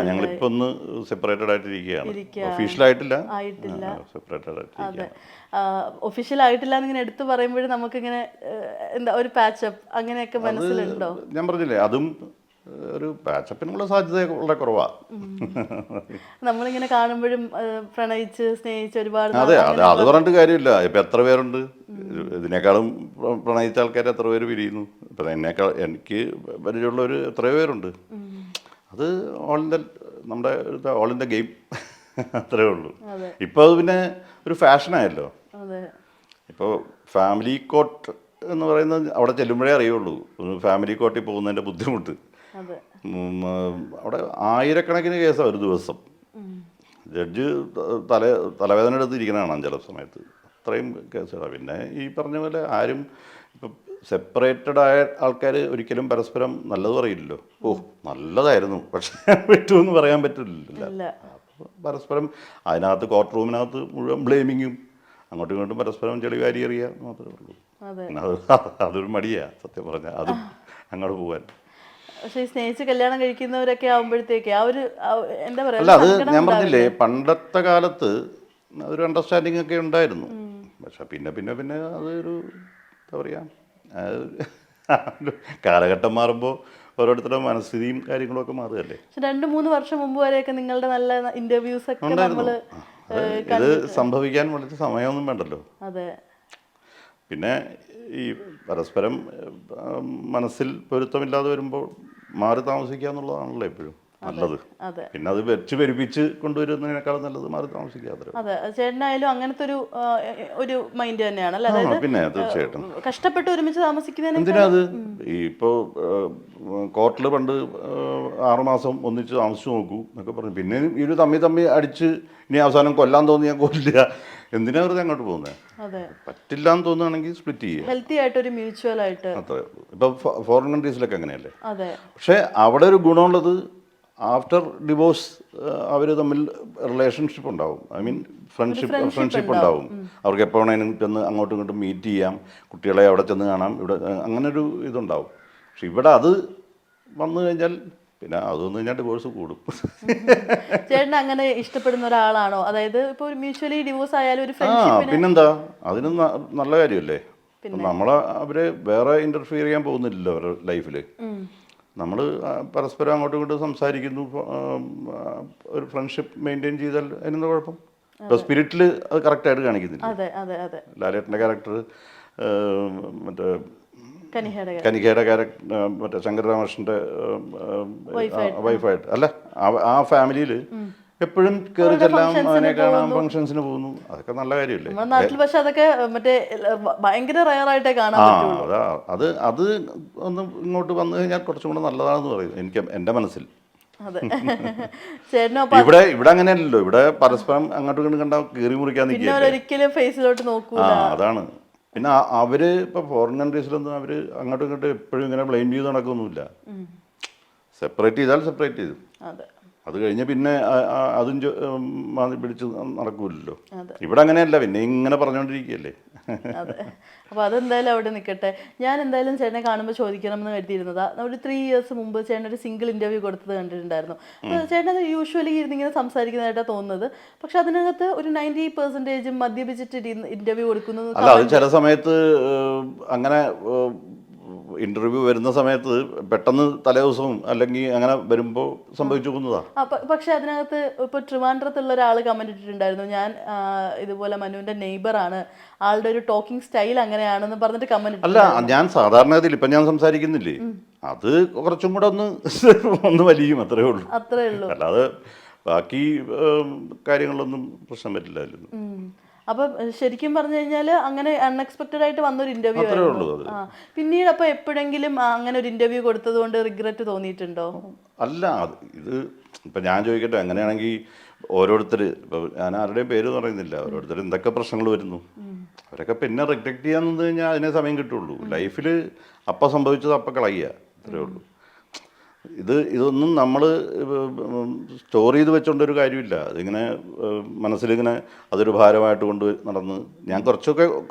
ഞങ്ങളിപ്പോ ഒന്ന് സെപ്പറേറ്റഡ് ആയിട്ടിരിക്കുകയാണ്. ഒഫീഷ്യലായിട്ടില്ല, ആയിട്ടില്ല. സെപ്പറേറ്റഡ് അതെ. ആയിട്ടിരിക്കുകയാണ്. ഒഫീഷ്യൽ ആയിട്ടില്ല എന്നിങ്ങനെ എടുത്തു പറയുമ്പോഴും നമുക്കിങ്ങനെ എന്താ ഒരു പാച്ചപ്പ് അങ്ങനെയൊക്കെ അത് മനസ്സിലുണ്ടോ? ഞാൻ പറഞ്ഞില്ലേ, അതും ഒരു പാച്ചപ്പിനുള്ള സാധ്യത വളരെ കുറവാ. നമ്മളിങ്ങനെ കാണുമ്പോഴും പ്രണയിച്ച് സ്നേഹിച്ച് ഒരുപാട് അതെ, അത് പറഞ്ഞിട്ട് കാര്യമില്ല. ഇപ്പൊ എത്ര പേരുണ്ട് ഇതിനേക്കാളും പ്രണയിച്ച ആൾക്കാർ എത്ര പേര് പിരിയുന്നു. ഇപ്പൊ എനിക്ക് പരിചയമുള്ളവർ എത്രയോ പേരുണ്ട്. അത് ഓൾ ഇൻ ദ നമ്മുടെ ഓൾ ഇൻ ദ ഗെയിം അത്രേ ഉള്ളൂ. അതെ ഇപ്പോൾ അത് പിന്നെ ഒരു ഫാഷനായല്ലോ. അതെ ഇപ്പോൾ ഫാമിലി കോർട്ട് എന്ന് പറയുന്നത് അവിടെ ചെല്ലുമ്പോഴേ അറിയുള്ളൂ ഫാമിലി കോർട്ടിൽ പോകുന്നതിൻ്റെ ബുദ്ധിമുട്ട്. അതെ അവിടെ ആയിരക്കണക്കിന് കേസാണ് ഒരു ദിവസം. ജഡ്ജ് തലവേദന എടുത്ത് ഇരിക്കണതാണ് ചില സമയത്ത്. അത്രയും കേസുകളാണ്. പിന്നെ ഈ പറഞ്ഞ പോലെ ആരും ഇപ്പം സെപ്പറേറ്റഡ് ആയ ആൾക്കാർ ഒരിക്കലും പരസ്പരം നല്ലത് പറയില്ലല്ലോ. ഓ നല്ലതായിരുന്നു പക്ഷേ പറ്റുമെന്ന് പറയാൻ പറ്റില്ലല്ലോ. ഇല്ല. അപ്പോൾ പരസ്പരം അതിനകത്ത് കോർട്ട് റൂമിനകത്ത് മുഴുവൻ ബ്ലെയിമിങ്ങും അങ്ങോട്ടും ഇങ്ങോട്ടും പരസ്പരം ചെളിവാരി അറിയുക മാത്രമേ ഉള്ളൂ. അതെ അതൊരു മടിയാ സത്യം പറഞ്ഞാൽ അതും അങ്ങോട്ട് പോകാൻ. പക്ഷെ ഈ സ്നേഹിച്ച് കല്യാണം കഴിക്കുന്നവരൊക്കെ ആവുമ്പോഴത്തേക്ക് എന്താ പറയാ അല്ല, അത് ഞാൻ പറഞ്ഞില്ലേ, പണ്ടത്തെ കാലത്ത് ഒരു അണ്ടർസ്റ്റാൻഡിങ് ഒക്കെ ഉണ്ടായിരുന്നു. പക്ഷെ പിന്നെ പിന്നെ പിന്നെ അതൊരു എന്താ പറയുക, കാലഘട്ടം മാറുമ്പോൾ ഓരോരുത്തരുടെ മനസ്ഥിതിയും കാര്യങ്ങളും ഒക്കെ മാറുകയല്ലേ. 2-3 വർഷം മുമ്പ് വരെയൊക്കെ നിങ്ങളുടെ നല്ല ഇന്റർവ്യൂസ് ഒക്കെ ഉണ്ടായിരുന്നു. നമ്മള് ഇത് സംഭവിക്കാൻ വളരെ സമയമൊന്നും വേണ്ടല്ലോ. അതെ പിന്നെ ഈ പരസ്പരം മനസ്സിൽ പൊരുത്തമില്ലാതെ വരുമ്പോൾ മാറി താമസിക്കുക എന്നുള്ളതാണല്ലോ എപ്പോഴും നല്ലത്. അതെ പിന്നെ അത് വെച്ച് പെരുപ്പിച്ച് കൊണ്ടുവരുന്നതിനേക്കാളും നല്ലത് മാറി താമസിക്കാതെ. അതെ ചേട്ടനായാലും അങ്ങനത്തെ ഒരു മൈൻഡ് തന്നെയാണ് അല്ലേ? അതായത് പിന്നെ തീർച്ചയായിട്ടും കഷ്ടപ്പെട്ട് ഒരുമിച്ച് താമസിക്കുന്നതിന് എന്തിനാ അത് ഈ ഇപ്പോൾ കോർട്ടിൽ പണ്ട് 6 മാസം ഒന്നിച്ച് താമസിച്ചു നോക്കൂ എന്നൊക്കെ പറഞ്ഞു. പിന്നെ ഇവർ തമ്മി അടിച്ച് ഇനി അവസാനം കൊല്ലാൻ തോന്നി ഞാൻ കൊല്ലുക. എന്തിനാ വെറുതെ അങ്ങോട്ട് പോകുന്നത്? അതെ പറ്റില്ല എന്ന് തോന്നുകയാണെങ്കിൽ സ്പ്ലിറ്റ് ചെയ്യുക. ഹെൽത്തി ആയിട്ട് ഒരു മ്യൂച്വൽ ആയിട്ട്. അത്രേ ഉള്ളൂ. ഇപ്പം ഫോറിൻ കൺട്രീസിലൊക്കെ അങ്ങനെയല്ലേ. അതെ പക്ഷേ അവിടെ ഒരു ഗുണമുള്ളത് ആഫ്റ്റർ ഡിവോഴ്സ് അവർ തമ്മിൽ റിലേഷൻഷിപ്പ് ഉണ്ടാവും. ഐ മീൻ ഫ്രണ്ട്ഷിപ്പ് ഉണ്ടാവും. അവർക്ക് എപ്പോൾ വേണേലും ചെന്ന് അങ്ങോട്ടും ഇങ്ങോട്ടും മീറ്റ് ചെയ്യാം, കുട്ടികളെ അവിടെ ചെന്ന് കാണാം, ഇവിടെ അങ്ങനൊരു ഇതുണ്ടാവും. പക്ഷെ ഇവിടെ അത് വന്നു കഴിഞ്ഞാൽ പിന്നെ അതൊന്നും കഴിഞ്ഞാൽ ഡിവോഴ്സ് കൂടും. ചേട്ടൻ അങ്ങനെ ഇഷ്ടപ്പെടുന്ന ഒരാളാണോ? അതായത് ഇപ്പോൾ ഒരു മ്യൂച്വലി ഡിവോഴ്സ് ആയാലും ഒരു പിന്നെന്താ, അതിനും നല്ല കാര്യമല്ലേ. നമ്മളെ അവരെ വേറെ ഇന്റർഫിയർ ചെയ്യാൻ പോകുന്നില്ലല്ലോ അവരുടെ ലൈഫിൽ. നമ്മൾ പരസ്പരം അങ്ങോട്ടും ഇങ്ങോട്ടും സംസാരിക്കുന്നു, ഒരു ഫ്രണ്ട്ഷിപ്പ് മെയിൻറ്റെയിൻ ചെയ്താൽ അതിനെന്താ കുഴപ്പം? ഇപ്പോൾ സ്പിരിറ്റിൽ അത് കറക്റ്റായിട്ട് കാണിക്കുന്നില്ല. ലാലേട്ടൻ്റെ ക്യാരക്ടർ മറ്റേ കനികയുടെ ക്യാരക്ടർ മറ്റേ ശങ്കരരാമകൃഷ്ണൻ്റെ വൈഫായിട്ട് അല്ല, ആ ഫാമിലിയിൽ എപ്പോഴും കയറി ചെല്ലാം, അവനെ കാണാൻ ഫംഗ്ഷൻസിന് പോകുന്നു. അതൊക്കെ നല്ല കാര്യമല്ലേ. നാട്ടിൽ പക്ഷെ അതൊക്കെ മറ്റേ ഭയങ്കര റയറായിട്ടേ കാണാൻ പറ്റുള്ളൂ. അത് ഒന്ന് ഇങ്ങോട്ട് വന്നു കഴിഞ്ഞാൽ കുറച്ചും കൂടെ നല്ലതാണെന്ന് പറയും എനിക്ക് എൻ്റെ മനസ്സിൽ. ഇവിടെ അങ്ങനെയല്ലല്ലോ. ഇവിടെ പരസ്പരം അങ്ങോട്ടും ഇങ്ങോട്ടും കണ്ടാൽ കീറി മുറിക്കാൻ ഒരിക്കലും ഫേസിലോട്ട് നോക്കൂല. അതാണ്. പിന്നെ അവര് ഇപ്പൊ ഫോറിൻ കൺട്രീസിലൊന്നും അവര് അങ്ങോട്ടും ഇങ്ങോട്ടും എപ്പോഴും ഇങ്ങനെ ബ്ലെയിം ചെയ്ത് നടക്കൊന്നുമില്ല. സെപ്പറേറ്റ് ചെയ്താൽ സെപ്പറേറ്റ് ചെയ്തു, അത് കഴിഞ്ഞ് പിന്നെ അതും പിടിച്ച് നടക്കൂലല്ലോ. ഇവിടെ അങ്ങനെയല്ല, പിന്നെ ഇങ്ങനെ പറഞ്ഞുകൊണ്ടിരിക്കുകയല്ലേ. അപ്പോൾ അതെന്തായാലും അവിടെ നിൽക്കട്ടെ. ഞാൻ എന്തായാലും ചേട്ടനെ കാണുമ്പോൾ ചോദിക്കണം എന്ന് കരുതിയിരുന്നതാ. ഒരു 3 years മുമ്പ് ചേട്ടൻ ഒരു സിംഗിൾ ഇന്റർവ്യൂ കൊടുത്തത് കണ്ടിട്ടുണ്ടായിരുന്നു. ചേട്ടൻ യൂഷ്വലി ഇരുന്നിങ്ങനെ സംസാരിക്കുന്നതായിട്ടാണ് തോന്നുന്നത്. പക്ഷെ അതിനകത്ത് ഒരു 90% മദ്യപിച്ചിട്ട് ഇന്റർവ്യൂ കൊടുക്കുന്നു. അല്ല, അത് ചില സമയത്ത് അങ്ങനെ ഇന്റർവ്യൂ വരുന്ന സമയത്ത് പെട്ടെന്ന് തലേ ദിവസവും അല്ലെങ്കിൽ അങ്ങനെ വരുമ്പോൾ സംഭവിച്ചു പോകുന്നതാ. പക്ഷെ അതിനകത്ത് ഇപ്പൊ ട്രിവാൻഡ്രത്തുള്ള ഒരാൾ കമന്റ് ഇട്ടിട്ടുണ്ടായിരുന്നു, ഞാൻ ഇതുപോലെ മനുവിന്റെ നെയ്ബറാണ്, ആളുടെ ഒരു ടോക്കിംഗ് സ്റ്റൈൽ അങ്ങനെയാണെന്ന് പറഞ്ഞിട്ട് കമന്റ്. അല്ല, ഞാൻ സാധാരണഗതിയിൽ ഇപ്പൊ ഞാൻ സംസാരിക്കുന്നില്ലേ, അത് കുറച്ചും കൂടെ ഒന്ന് വലിയും, അത്രേ ഉള്ളൂ. അല്ലാതെ ബാക്കി കാര്യങ്ങളൊന്നും പ്രശ്നം പറ്റില്ലായിരുന്നു. അപ്പൊ ശരിക്കും പറഞ്ഞു കഴിഞ്ഞാൽ അങ്ങനെ അൺഎക്സ്പെക്റ്റഡ് ആയിട്ട് വന്നൊരു ഇന്റർവ്യൂ ആയിരുന്നു. പിന്നീട് അപ്പൊ എപ്പോഴെങ്കിലും അങ്ങനെ ഒരു ഇന്റർവ്യൂ കൊടുത്തത് കൊണ്ട് റിഗ്രറ്റ് തോന്നിയിട്ടുണ്ടോ? അല്ല, ഇത് ഇപ്പൊ ഞാൻ ചോദിക്കട്ടെ, അങ്ങനെയാണെങ്കിൽ ഓരോരുത്തർ, ഇപ്പൊ ഞാൻ ആരുടെയും പേര് പറയുന്നില്ല, ഓരോരുത്തർ എന്തൊക്കെ പ്രശ്നങ്ങൾ വരുന്നു, അവരൊക്കെ പിന്നെ റിജക്ട് ചെയ്യാൻ നിന്ന് കഴിഞ്ഞാൽ അതിനെ സമയം കിട്ടുള്ളൂ. ലൈഫിൽ അപ്പം സംഭവിച്ചത് അപ്പം കളയുക, അത്രേ ഉള്ളൂ. ഇതൊന്നും നമ്മൾ സ്റ്റോർ ചെയ്ത് വെച്ചോണ്ടൊരു കാര്യമില്ല. അതിങ്ങനെ മനസ്സിലിങ്ങനെ അതൊരു ഭാരമായിട്ട് കൊണ്ട് നടന്ന്, ഞാൻ കുറച്ചൊക്കെ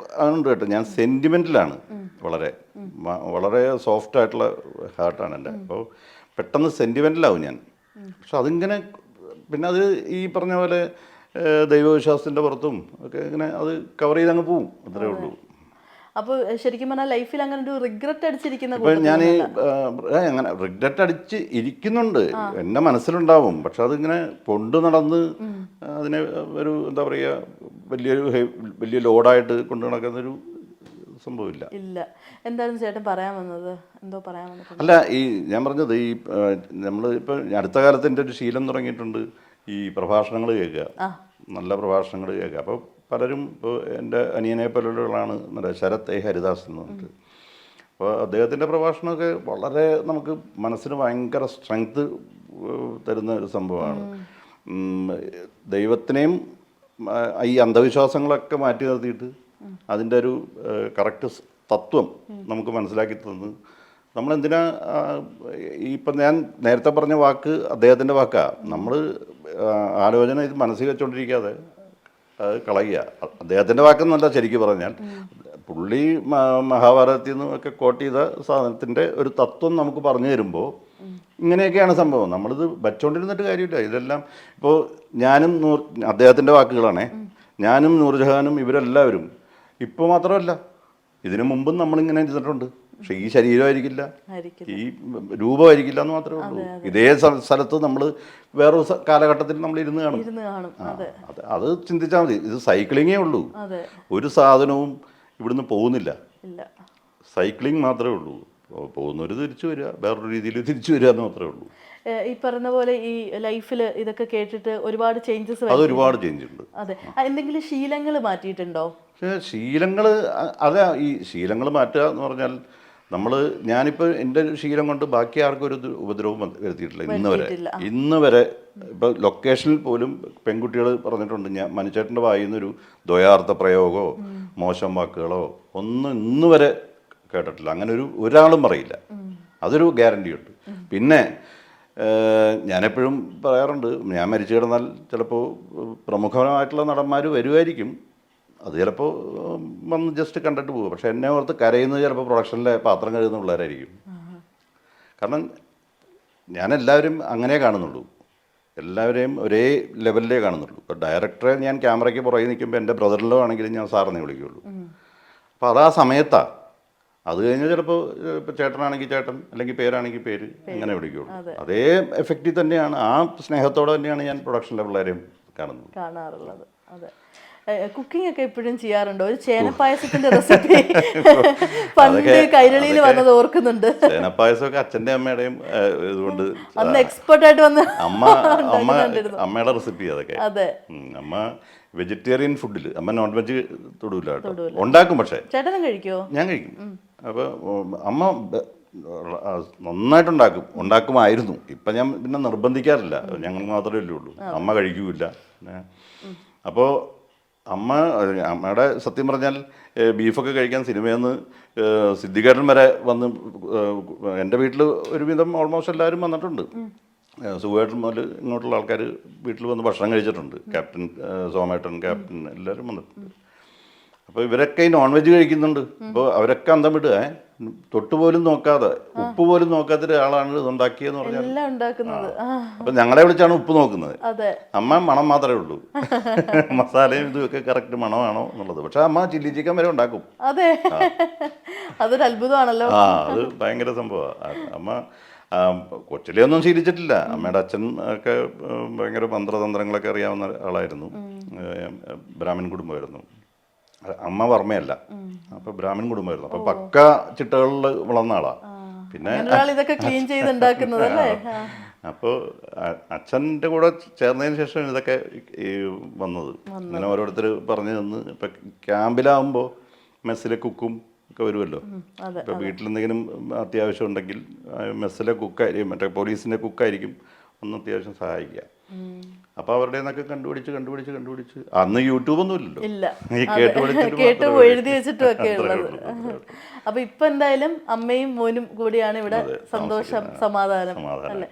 ഉണ്ട് കേട്ടോ. ഞാൻ സെൻറ്റിമെൻ്റലാണ്, വളരെ വളരെ സോഫ്റ്റ് ആയിട്ടുള്ള ഹാർട്ടാണ് എൻ്റെ. അപ്പോൾ പെട്ടെന്ന് സെൻറ്റിമെൻ്റലാവും ഞാൻ. പക്ഷെ അതിങ്ങനെ പിന്നെ അത് ഈ പറഞ്ഞ പോലെ ദൈവവിശ്വാസത്തിൻ്റെ പുറത്തും ഒക്കെ ഇങ്ങനെ അത് കവർ ചെയ്ത് അങ്ങ് പോവും, അത്രേ ഉള്ളൂ. അപ്പോൾ ശരിക്കും പറഞ്ഞാൽ ലൈഫിൽ അങ്ങനെ ഒരു റിഗ്രറ്റ് അടിച്ചിരിക്കുന്ന ഇപ്പം ഞാൻ അങ്ങനെ റിഗ്രറ്റ് അടിച്ച് ഇരിക്കുന്നുണ്ട്, എൻ്റെ മനസ്സിലുണ്ടാവും. പക്ഷെ അതിങ്ങനെ കൊണ്ടു നടന്ന് അതിനെ ഒരു എന്താ പറയുക വലിയ ലോഡായിട്ട് കൊണ്ടു നടക്കുന്നൊരു സംഭവമില്ല. ഇല്ല. എന്തായാലും ചേട്ടൻ പറയാൻ വന്നത് എന്തോ പറയാൻ വന്നിട്ടുണ്ട്. അല്ല, ഈ ഞാൻ പറഞ്ഞത് ഈ നമ്മൾ ഇപ്പം അടുത്ത കാലത്ത് എൻ്റെ ഒരു ശീലം തുടങ്ങിയിട്ടുണ്ട്, ഈ പ്രഭാഷണങ്ങൾ കേൾക്കുക, നല്ല പ്രഭാഷണങ്ങൾ കേൾക്കുക. അപ്പോൾ പലരും ഇപ്പോൾ എൻ്റെ അനിയനെ പോലുള്ളതാണ് ശരത് എ ഹരിദാസ് എന്ന് പറഞ്ഞിട്ട്. അപ്പോൾ അദ്ദേഹത്തിൻ്റെ പ്രഭാഷണമൊക്കെ വളരെ നമുക്ക് മനസ്സിന് ഭയങ്കര സ്ട്രെങ്ത് തരുന്ന ഒരു സംഭവമാണ്. ദൈവത്തിനെയും ഈ അന്ധവിശ്വാസങ്ങളൊക്കെ മാറ്റി നിർത്തിയിട്ട് അതിൻ്റെ ഒരു കറക്റ്റ് തത്വം നമുക്ക് മനസ്സിലാക്കി തന്ന് നമ്മളെന്തിനാ ഇപ്പം ഞാൻ നേരത്തെ പറഞ്ഞ വാക്ക് അദ്ദേഹത്തിൻ്റെ വാക്കാണ്. നമ്മൾ ആലോചന ഇത് മനസ്സിൽ വെച്ചുകൊണ്ടിരിക്കാതെ അത് കളയുക. അദ്ദേഹത്തിൻ്റെ വാക്കെന്നല്ല, ശരിക്കും പറഞ്ഞാൽ പുള്ളി മഹാഭാരതത്തിൽ നിന്നൊക്കെ കോട്ട് ചെയ്ത സാധനത്തിൻ്റെ ഒരു തത്വം നമുക്ക് പറഞ്ഞു തരുമ്പോൾ ഇങ്ങനെയൊക്കെയാണ് സംഭവം. നമ്മളിത് വച്ചുകൊണ്ടിരുന്നിട്ട് കാര്യമില്ല. ഇതെല്ലാം ഇപ്പോൾ ഞാനും അദ്ദേഹത്തിൻ്റെ വാക്കുകളാണേ, ഞാനും നൂർജഹാനും ഇവരെല്ലാവരും ഇപ്പോൾ മാത്രമല്ല ഇതിനു മുമ്പും നമ്മളിങ്ങനെ ഇരുന്നിട്ടുണ്ട്. പക്ഷെ ഈ ശരീരമായിരിക്കില്ല, ഈ രൂപമായിരിക്കില്ല എന്ന് മാത്രമേ ഉള്ളൂ. ഇതേ സ്ഥലത്ത് നമ്മൾ വേറൊരു കാലഘട്ടത്തിൽ നമ്മൾ ഇരുന്ന് കാണും. അത് ചിന്തിച്ചാൽ മതി. ഇത് സൈക്ലിങ്ങേ ഉള്ളൂ, ഒരു സാധനവും ഇവിടുന്ന് പോകുന്നില്ല. സൈക്ലിംഗ് മാത്രമേ ഉള്ളൂ. പോകുന്നവർ തിരിച്ചു വരിക, വേറൊരു രീതിയിൽ തിരിച്ചു വരിക എന്ന് മാത്രമേ ഉള്ളൂ. ഈ പറഞ്ഞ പോലെ ഈ ലൈഫിൽ ഇതൊക്കെ കേട്ടിട്ട് ഒരുപാട് ചേഞ്ചസ്, അതൊരുപാട് ചേഞ്ച് ഉണ്ട്. അതെ. എന്തെങ്കിലും ശീലങ്ങൾ മാറ്റിയിട്ടുണ്ടോ? പക്ഷേ ശീലങ്ങൾ, അതാ ഈ ശീലങ്ങൾ മാറ്റുക എന്ന് പറഞ്ഞാൽ ഞാനിപ്പോൾ എൻ്റെ ശീലം കൊണ്ട് ബാക്കി ആർക്കും ഒരു ഉപദ്രവം വരുത്തിയിട്ടില്ല ഇന്ന് വരെ. ഇപ്പോൾ ലൊക്കേഷനിൽ പോലും പെൺകുട്ടികൾ പറഞ്ഞിട്ടുണ്ട്, ഞാൻ മനുഷ്യൻ്റെ വായിൽ നിന്നൊരു ദ്വയാർത്ഥ പ്രയോഗമോ മോശം വാക്കുകളോ ഒന്നും ഇന്ന് വരെ കേട്ടിട്ടില്ല. അങ്ങനെ ഒരാളും പറയില്ല, അതൊരു ഗ്യാരണ്ടി ഉണ്ട്. പിന്നെ ഞാനെപ്പോഴും പറയാറുണ്ട്, ഞാൻ മരിച്ചു കിടന്നാൽ ചിലപ്പോൾ പ്രമുഖമായിട്ടുള്ള നടന്മാർ വരുമായിരിക്കും, അത് ചിലപ്പോൾ വന്ന് ജസ്റ്റ് കണ്ടിട്ട് പോകും. പക്ഷെ എന്നെ ഓർത്ത് കരയുന്നത് ചിലപ്പോൾ പ്രൊഡക്ഷനിലെ പാത്രം കഴുകുന്ന പിള്ളേരായിരിക്കും. കാരണം ഞാൻ എല്ലാവരും അങ്ങനെ കാണുന്നുള്ളൂ, എല്ലാവരെയും ഒരേ ലെവലിലേ കാണുന്നുള്ളൂ. ഇപ്പോൾ ഡയറക്ടറെ ഞാൻ ക്യാമറയ്ക്ക് പുറകെ നിൽക്കുമ്പോൾ എൻ്റെ ബ്രദറിലോ ആണെങ്കിലും ഞാൻ സാറിനെ വിളിക്കുകയുള്ളൂ. അപ്പോൾ അതാ സമയത്താണ്. അത് കഴിഞ്ഞാൽ ചിലപ്പോൾ ഇപ്പോൾ ചേട്ടനാണെങ്കിൽ ചേട്ടൻ, അല്ലെങ്കിൽ പേരാണെങ്കിൽ പേര്, അങ്ങനെ വിളിക്കുകയുള്ളൂ. അതേ എഫക്റ്റിൽ തന്നെയാണ്, ആ സ്നേഹത്തോടെ തന്നെയാണ് ഞാൻ പ്രൊഡക്ഷനിലെ പിള്ളേരെയും കാണാറുള്ളത്. അതെ. കുക്കിംഗ് ഒക്കെ എപ്പോഴും ചെയ്യാറുണ്ടോ? ഒരു ചേനപ്പായസത്തിന്റെ റെസിപ്പി പണ്ട് കൈരളിയിൽ വന്നത് ഓർക്കുന്നുണ്ട്. ചേനപ്പായസമൊക്കെ അച്ഛൻ്റെ അമ്മയുടെയും ഇതുകൊണ്ട് അന്ന് എക്സ്പെർട്ട് ആയിട്ട് വന്ന് അമ്മയുടെ റെസിപ്പി അതൊക്കെ. അതെ. അമ്മ വെജിറ്റേറിയൻ ഫുഡിൽ, അമ്മ നോൺ വെജ് തൊടൂല കേട്ടോ, ഉണ്ടാക്കും. പക്ഷേ ചേട്ടനും കഴിക്കുമോ? ഞാൻ കഴിക്കും. അപ്പോൾ അമ്മ നന്നായിട്ടുണ്ടാക്കും, ഉണ്ടാക്കുമായിരുന്നു. ഇപ്പം ഞാൻ പിന്നെ നിർബന്ധിക്കാറില്ല, ഞങ്ങൾ മാത്രമേ ഉള്ളൂ, അമ്മ കഴിക്കൂല. അപ്പോൾ അമ്മയുടെ സത്യം പറഞ്ഞാൽ ബീഫൊക്കെ കഴിക്കാൻ സിനിമയിൽ നിന്ന് സിദ്ദിഖേട്ടൻ വരെ വന്ന് എൻ്റെ വീട്ടിൽ ഒരുവിധം ഓൾമോസ്റ്റ് എല്ലാവരും വന്നിട്ടുണ്ട്. സുഖേട്ടൻ മുതൽ ഇങ്ങോട്ടുള്ള ആൾക്കാർ വീട്ടിൽ വന്ന് ഭക്ഷണം കഴിച്ചിട്ടുണ്ട്. ക്യാപ്റ്റൻ സോമേട്ടൻ, ക്യാപ്റ്റൻ എല്ലാവരും വന്നിട്ടുണ്ട്. അപ്പോൾ ഇവരൊക്കെ ഈ നോൺ വെജ് കഴിക്കുന്നുണ്ട്. അപ്പോൾ അവരൊക്കെ അന്തം വിടുക, തൊട്ടുപോലും നോക്കാതെ, ഉപ്പ് പോലും നോക്കാത്ത ഒരാളാണ് ഇത് ഉണ്ടാക്കിയെന്ന് പറഞ്ഞാൽ. അപ്പം ഞങ്ങളെ വിളിച്ചാണ് ഉപ്പ് നോക്കുന്നത്. അമ്മ മണം മാത്രമേ ഉള്ളൂ, മസാലയും ഇതുമൊക്കെ കറക്റ്റ് മണമാണോ എന്നുള്ളത്. പക്ഷെ അമ്മ ചില്ലി ചിക്കൻ വരെ ഉണ്ടാക്കും. അതെ, അതൊരു അത്ഭുതമാണല്ലോ. അത് ഭയങ്കര സംഭവമാണ്. അമ്മ കൊച്ചിലെയൊന്നും ശീലിച്ചിട്ടില്ല. അമ്മയുടെ അച്ഛൻ ഒക്കെ ഭയങ്കര മന്ത്രതന്ത്രങ്ങളൊക്കെ അറിയാവുന്ന ആളായിരുന്നു. ബ്രാഹ്മൺ കുടുംബമായിരുന്നു. അമ്മ വർമ്മയല്ല, അപ്പൊ ബ്രാഹ്മൺ കുടുംബമായിരുന്നു. അപ്പൊ പക്ക ചിട്ടകളിൽ വളർന്ന ആളാ. പിന്നെ അപ്പോൾ അച്ഛൻ്റെ കൂടെ ചേർന്നതിന് ശേഷം ഇതൊക്കെ വന്നത്. അങ്ങനെ ഓരോരുത്തർ പറഞ്ഞു തന്ന്. ഇപ്പൊ ക്യാമ്പിലാവുമ്പോൾ മെസ്സിലെ കുക്കും ഒക്കെ വരുമല്ലോ. ഇപ്പൊ വീട്ടിലെന്തെങ്കിലും അത്യാവശ്യം ഉണ്ടെങ്കിൽ മെസ്സിലെ കുക്കായിരിക്കും, മറ്റേ പോലീസിന്റെ കുക്കായിരിക്കും ഒന്ന് അത്യാവശ്യം സഹായിക്കുക. അപ്പൊ അവരുടെ നിന്നൊക്കെ കണ്ടുപിടിച്ച് അന്ന് യൂട്യൂബൊന്നും ഇല്ലല്ലോ, കേട്ട് എഴുതി വെച്ചിട്ടും ഒക്കെ ഉള്ളത്. അപ്പൊ ഇപ്പൊ എന്തായാലും അമ്മയും മോനും കൂടിയാണ് ഇവിടെ. സന്തോഷം, സമാധാനം അല്ലേ?